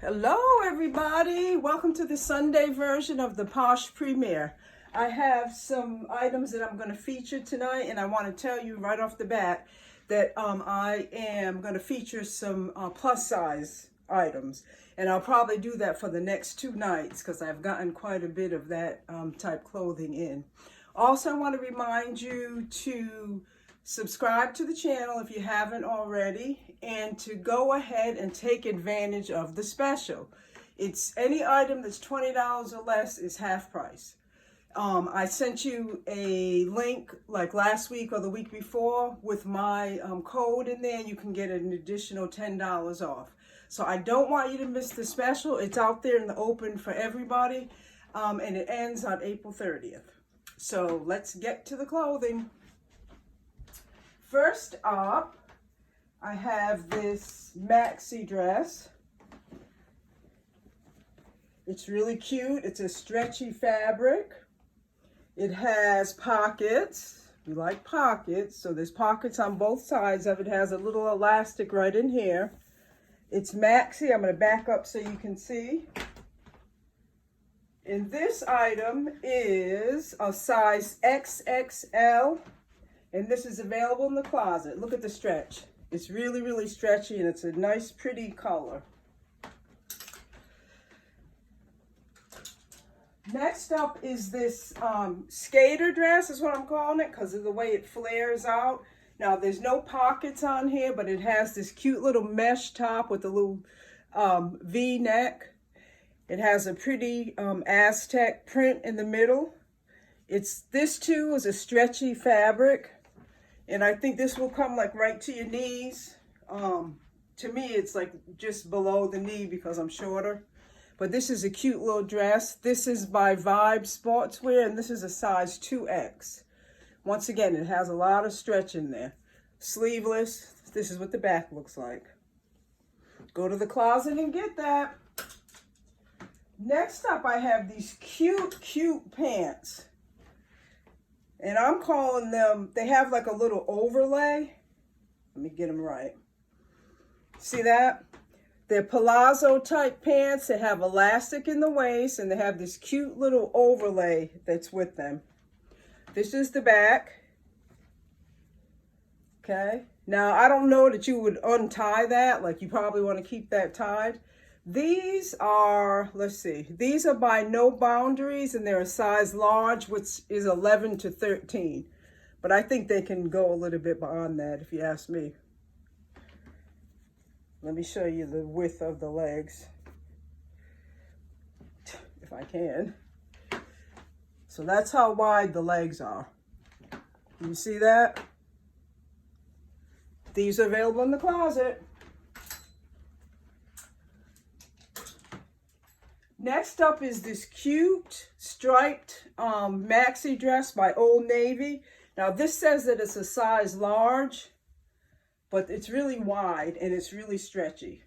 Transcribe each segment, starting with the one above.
Hello everybody, welcome to the Sunday version of the Posh Premiere. I have some items that I'm going to feature tonight, and I want to tell you right off the bat that I am going to feature some plus size items, and I'll probably do that for the next 2 nights because I've gotten quite a bit of that type clothing in. Also, I want to remind you to subscribe to the channel if you haven't already, and to go ahead and take advantage of the special. It's any item that's $20 or less is half price. I sent you a link like last week or the week before with my code in there. You can get an additional $10 off. So I don't want you to miss the special. It's out there in the open for everybody, and it ends on April 30th. So let's get to the clothing. First up, I have this maxi dress. It's really cute. It's a stretchy fabric. It has pockets. We like pockets, so there's pockets on both sides of it. It has a little elastic right in here. It's maxi. I'm going to back up so you can see. And this item is a size XXL. And this is available in the closet. Look at the stretch. It's really, really stretchy, and it's a nice, pretty color. Next up is this skater dress, is what I'm calling it, because of the way it flares out. Now, there's no pockets on here, but it has this cute little mesh top with a little V-neck. It has a pretty Aztec print in the middle. This too is a stretchy fabric. And I think this will come like right to your knees. To me, it's like just below the knee because I'm shorter. But this is a cute little dress. This is by Vibe Sportswear, and this is a size 2X. Once again, it has a lot of stretch in there. Sleeveless. This is what the back looks like. Go to the closet and get that. Next up, I have these cute, cute pants. And I'm calling them, they have like a little overlay. Let me get them right. See that? They're palazzo type pants. They have elastic in the waist, and they have this cute little overlay that's with them. This is the back. Okay. Now, I don't know that you would untie that. Like, you probably want to keep that tied. These are, let's see, these are by No Boundaries, and they're a size large, which is 11 to 13. But I think they can go a little bit beyond that, if you ask me. Let me show you the width of the legs, if I can. So that's how wide the legs are. Can you see that? These are available in the closet. Next up is this cute striped maxi dress by Old Navy. Now this says that it's a size large, but it's really wide and it's really stretchy.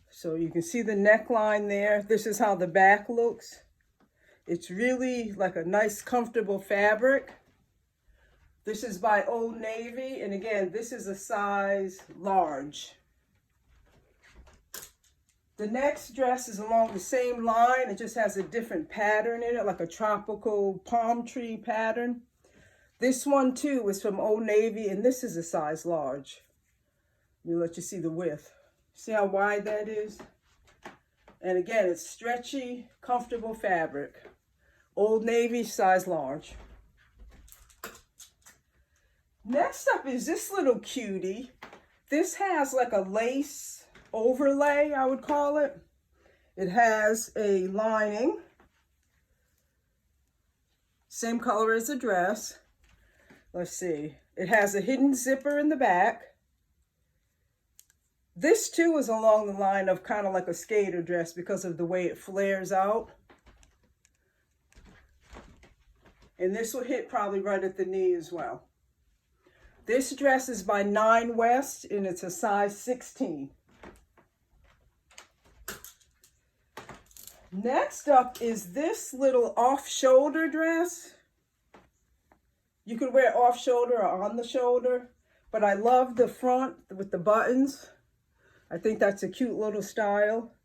So you can see the neckline there. This is how the back looks. It's really like a nice comfortable fabric. This is by Old Navy, and again, this is a size large. The next dress is along the same line. It just has a different pattern in it, like a tropical palm tree pattern. This one too is from Old Navy, and this is a size large. Let me let you see the width. See how wide that is? And again, it's stretchy, comfortable fabric. Old Navy, size large. Next up is this little cutie. This has like a lace overlay, I would call it. It has a lining, same color as the dress. Let's see. It has a hidden zipper in the back. This too is along the line of kind of like a skater dress because of the way it flares out. And this will hit probably right at the knee as well. This dress is by 9 West, and it's a size 16. Next up is this little off-shoulder dress. You could wear off-shoulder or on the shoulder, but I love the front with the buttons. I think that's a cute little style.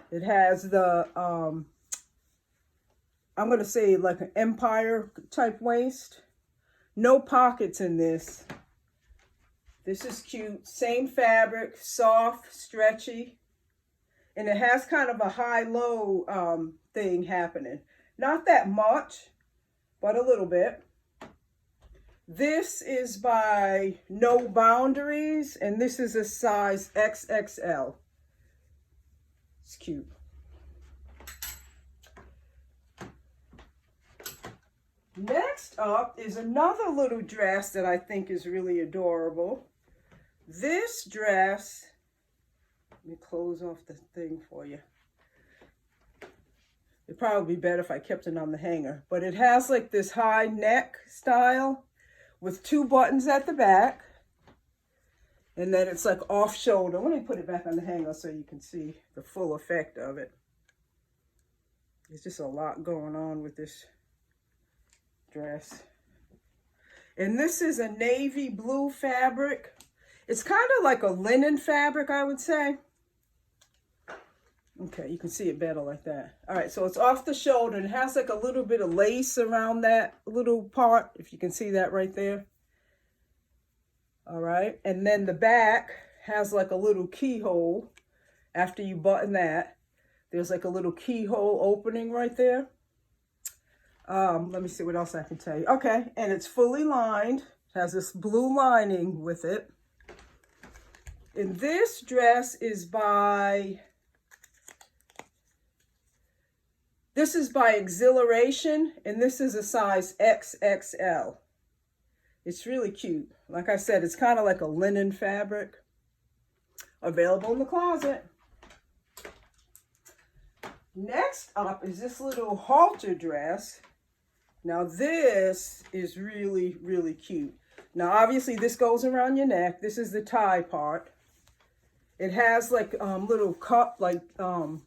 It has the, I'm going to say like an empire type waist. No pockets in this. This is cute. Same fabric, soft, stretchy. And it has kind of a high-low thing happening. Not that much, but a little bit. This is by No Boundaries, and this is a size XXL. It's cute. Next up is another little dress that I think is really adorable. This dress, let me close off the thing for you. It'd probably be better if I kept it on the hanger, but it has like this high neck style with 2 buttons at the back, and then it's like off shoulder. Let me put it back on the hanger so you can see the full effect of it. There's just a lot going on with this dress. And this is a navy blue fabric. It's kind of like a linen fabric, I would say. Okay, you can see it better like that. All right, so it's off the shoulder and it has like a little bit of lace around that little part, if you can see that right there. All right, and then the back has like a little keyhole. After you button that, there's like a little keyhole opening right there. Let me see what else I can tell you. Okay, and it's fully lined. It has this blue lining with it. And this dress is by, this is by Exhilaration, and this is a size XXL. It's really cute. Like I said, it's kind of like a linen fabric. Available in the closet. Next up is this little halter dress. Now this is really, really cute. Now obviously this goes around your neck. This is the tie part. It has like little cup, like, I don't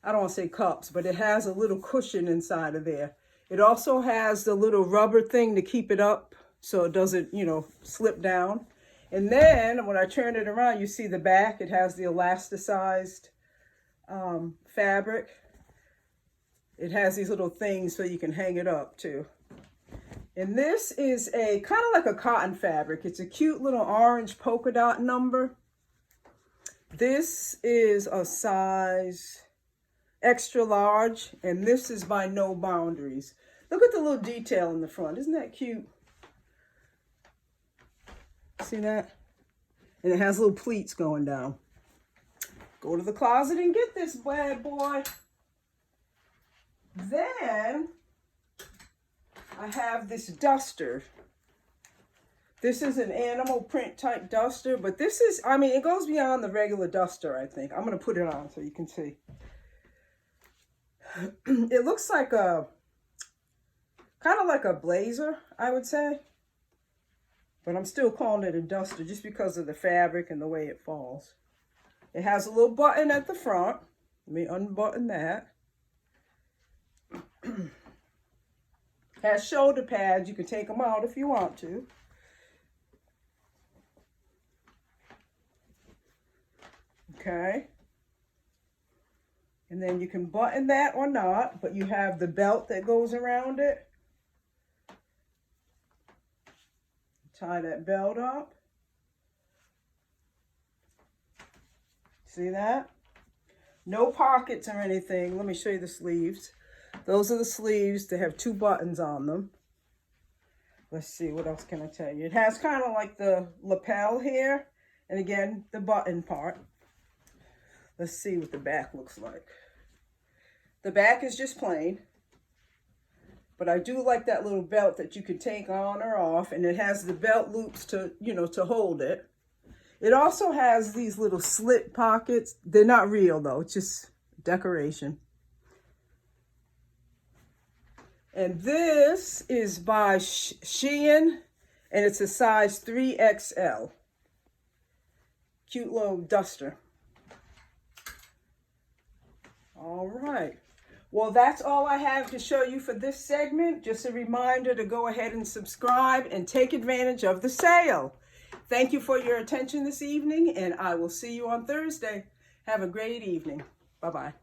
want to say cups, but it has a little cushion inside of there. It also has the little rubber thing to keep it up so it doesn't, you know, slip down. And then when I turn it around, you see the back. It has the elasticized fabric. It has these little things so you can hang it up too. And this is a kind of like a cotton fabric. It's a cute little orange polka dot number. This is a size extra large, and this is by No Boundaries. Look at the little detail in the front. Isn't that cute? See that? And it has little pleats going down. Go to the closet and get this bad boy. Then I have this duster. This is an animal print type duster, but this is, I mean, it goes beyond the regular duster, I think. I'm going to put it on so you can see. It looks like a, kind of like a blazer, I would say. But I'm still calling it a duster just because of the fabric and the way it falls. It has a little button at the front. Let me unbutton that. Has shoulder pads. You can take them out if you want to. Okay. And then you can button that or not, but you have the belt that goes around it. Tie that belt up. See that? No pockets or anything. Let me show you the sleeves. Those are the sleeves. They have 2 buttons on them. Let's see, what else can I tell you? It has kind of like the lapel here. And again, the button part. Let's see what the back looks like. The back is just plain. But I do like that little belt that you can take on or off. And it has the belt loops to, you know, to hold it. It also has these little slit pockets. They're not real though. It's just decoration. And this is by Shein. And it's a size 3XL. Cute little duster. All right. Well, that's all I have to show you for this segment. Just a reminder to go ahead and subscribe and take advantage of the sale. Thank you for your attention this evening, and I will see you on Thursday. Have a great evening. Bye-bye.